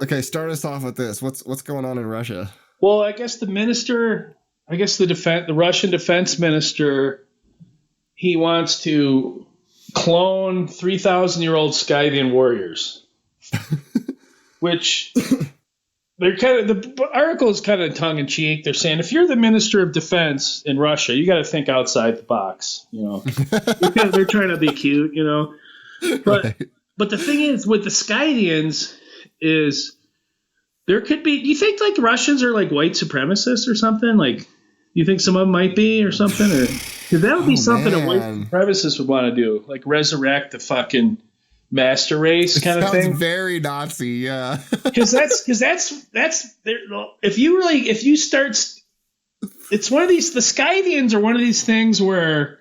Okay, start us off with this. What's going on in Russia? Well, I guess the Russian defense minister, he wants to clone 3,000-year-old Scythian warriors, which they're the article is kind of tongue in cheek. They're saying if you're the minister of defense in Russia, you got to think outside the box, because they're trying to be cute, But Right. but the thing is with the Scythians is there could be. Do you think like Russians are like white supremacists or something? Like, do you think some of them might be or something? Or because that would be something a white Man. supremacist would want to do, like resurrect the fucking master race kind of Sounds thing. very Nazi, yeah. Because that's if you start, it's one of these. The Scythians are one of these things where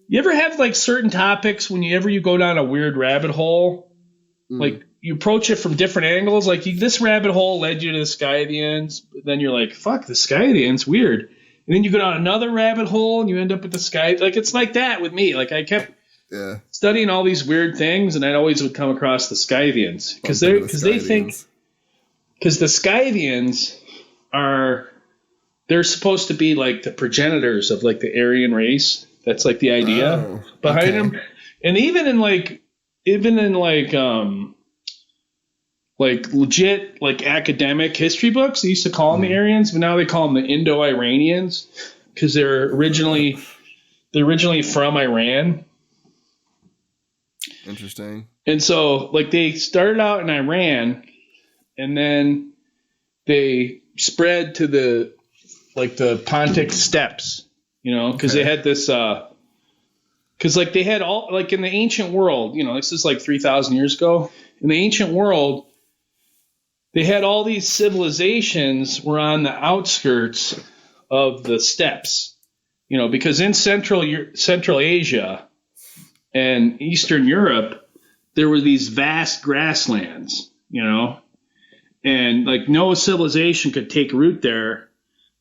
you ever have like certain topics whenever you go down a weird rabbit hole, like you approach it from different angles. Like this rabbit hole led you to the Scythians, but then you're like, fuck the Scythians, weird. And then you go down another rabbit hole and you end up with the Scythians. Like it's like that with me. Like I kept studying all these weird things, and I always would come across the Scythians because the Scythians they're supposed to be like the progenitors of like the Aryan race. That's like the idea behind them. And even in legit like academic history books, they used to call them the Aryans, but now they call them the Indo-Iranians because they're originally from Iran. Interesting. And so like they started out in Iran, and then they spread to the Pontic steppes, because they had this because like they had all like in the ancient world, this is like 3,000 years ago. In the ancient world, they had all these civilizations were on the outskirts of the steppes, because in Central Asia and Eastern Europe, there were these vast grasslands, and like no civilization could take root there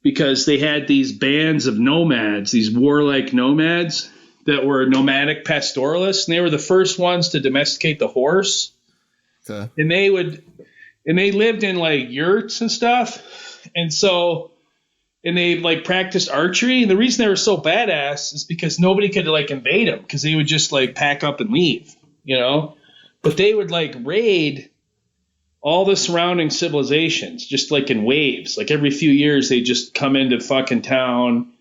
because they had these bands of nomads, these warlike nomads that were nomadic pastoralists, and they were the first ones to domesticate the horse. Okay. And they lived in like yurts and stuff. And they like practiced archery. And the reason they were so badass is because nobody could like invade them because they would just like pack up and leave, but they would like raid all the surrounding civilizations just like in waves. Like every few years, they just come into fucking town,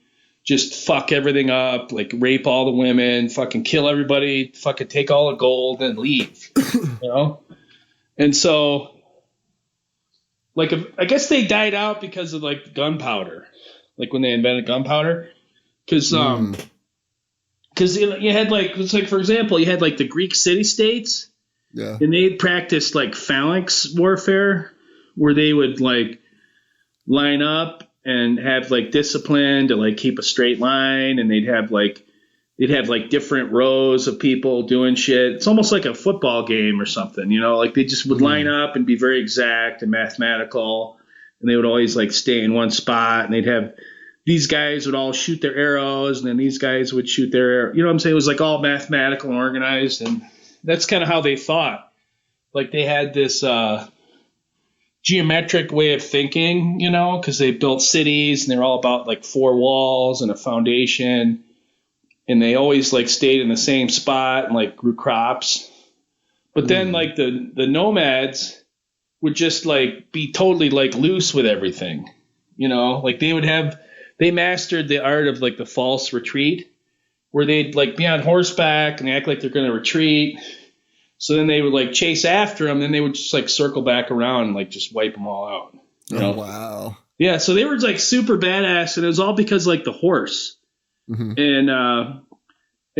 just fuck everything up, like rape all the women, fucking kill everybody, fucking take all the gold and leave, And so, like, I guess they died out because of like gunpowder, like when they invented gunpowder, because you had like, it's like, for example, you had like the Greek city-states, and they practiced like phalanx warfare, where they would like line up and have like discipline to like keep a straight line, and they'd have like different rows of people doing shit. It's almost like a football game or something, like they just would line up and be very exact and mathematical, and they would always like stay in one spot, and they'd have these guys would all shoot their arrows, and then these guys would shoot their arrows. You know what I'm saying? It was like all mathematical and organized, and that's kind of how they thought. Like they had this geometric way of thinking, because they built cities, and they're all about like four walls and a foundation. And they always like stayed in the same spot and like grew crops. But then like the nomads would just like be totally like loose with everything, like they mastered the art of like the false retreat, where they'd like be on horseback and act like they're going to retreat. So then they would like chase after them. Then they would just like circle back around and like just wipe them all out. Oh, wow. Yeah. So they were like super badass, and it was all because like the horse. And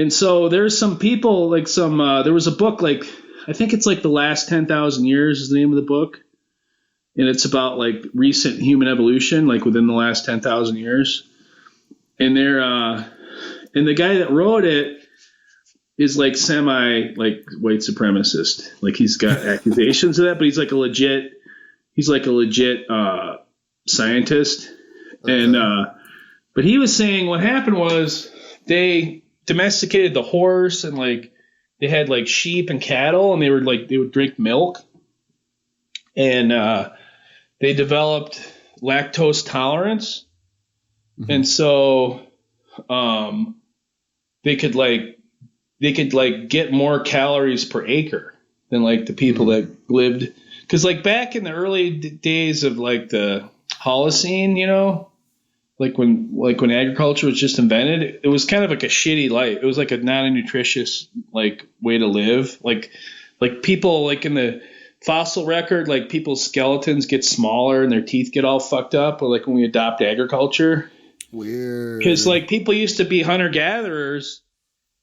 so there's some people like there was a book, like, I think it's like The Last 10,000 Years is the name of the book. And it's about like recent human evolution, like within the last 10,000 years. And and the guy that wrote it is like semi like white supremacist. Like he's got accusations of that, but he's like a legit scientist. Okay. And, but he was saying what happened was they domesticated the horse, and like they had like sheep and cattle, and they would drink milk. and they developed lactose tolerance, and so they could get more calories per acre than like the people that lived, because like back in the early days of like the Holocene, you know, like when agriculture was just invented, it was kind of like a shitty life. It was like a non-nutritious like way to live. Like people like in the fossil record, like people's skeletons get smaller and their teeth get all fucked up. Or like when we adopt agriculture, weird. Because like people used to be hunter gatherers,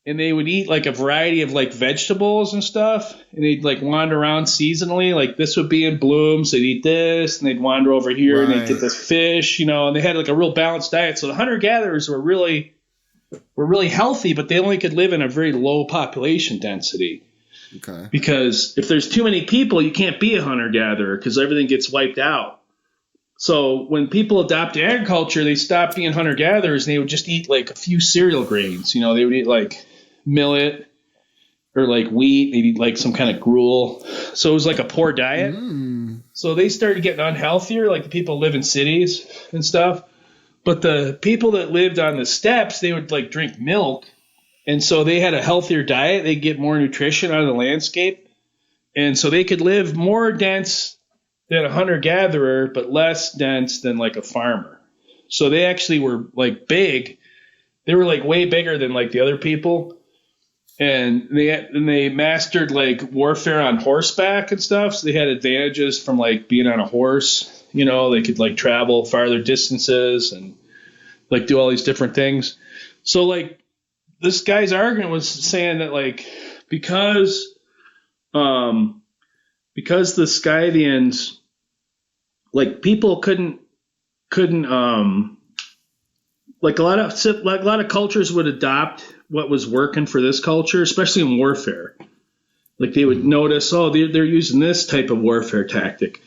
and they would eat like a variety of like vegetables and stuff, and they'd like wander around seasonally. Like this would be in bloom, so they'd eat this, and they'd wander over here and they'd get this fish, you know. And they had like a real balanced diet. So the hunter gatherers were really healthy, but they only could live in a very low population density. Okay. Because if there's too many people, you can't be a hunter gatherer because everything gets wiped out. So when people adopted agriculture, they stopped being hunter gatherers and they would just eat like a few cereal grains. You know, they would eat like millet or like wheat. They'd eat like some kind of gruel. So it was like a poor diet. So they started getting unhealthier, like the people who live in cities and stuff. But the people that lived on the steppes, they would like drink milk. And so they had a healthier diet. They get more nutrition out of the landscape. And so they could live more dense than a hunter-gatherer, but less dense than like a farmer. So they actually were like big. They were like way bigger than like the other people. And they mastered like warfare on horseback and stuff. So they had advantages from like being on a horse. You know, they could like travel farther distances and like do all these different things. So like, this guy's argument was saying that like because the Scythians, like people couldn't like a lot of cultures would adopt what was working for this culture, especially in warfare. Like they would notice, oh, they're using this type of warfare tactic,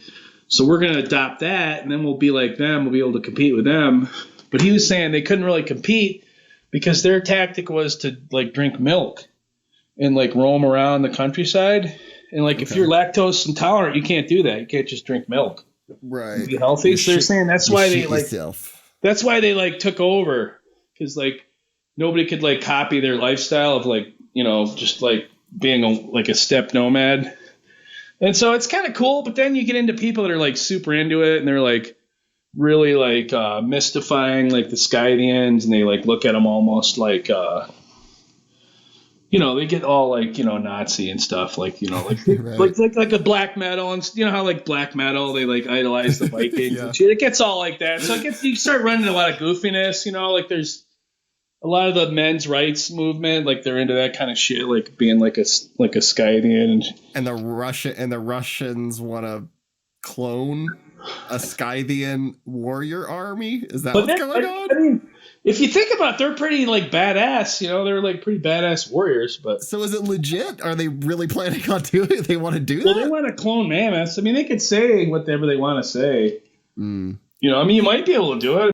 so we're going to adopt that, and then we'll be like them. We'll be able to compete with them. But he was saying they couldn't really compete because their tactic was to like drink milk and like roam around the countryside. And like if you're lactose intolerant, you can't do that. You can't just drink milk. Right. Be healthy. So they're saying that's why they like took over, because like nobody could like copy their lifestyle of like, you know, just like being a steppe nomad. And so it's kind of cool. But then you get into people that are like super into it, and they're like really like mystifying like the Scythians, and they like look at them almost like you know, they get all like, you know, Nazi and stuff, like, you know, like right. like a black metal, and you know how like black metal, they like idolize the Vikings and shit. It gets all like that. So you start running a lot of goofiness, you know, like there's a lot of the men's rights movement, like they're into that kind of shit, like being like a Scythian, and the Russians want to clone a Scythian warrior army. Is that what's going on? I mean, if you think about it, they're pretty like badass, you know, they're like pretty badass warriors. But so is it legit? Are they really planning on doing it? They want to do that? Well, they want to clone mammoths. I mean, they could say whatever they want to say. You know, I mean, you might be able to do it.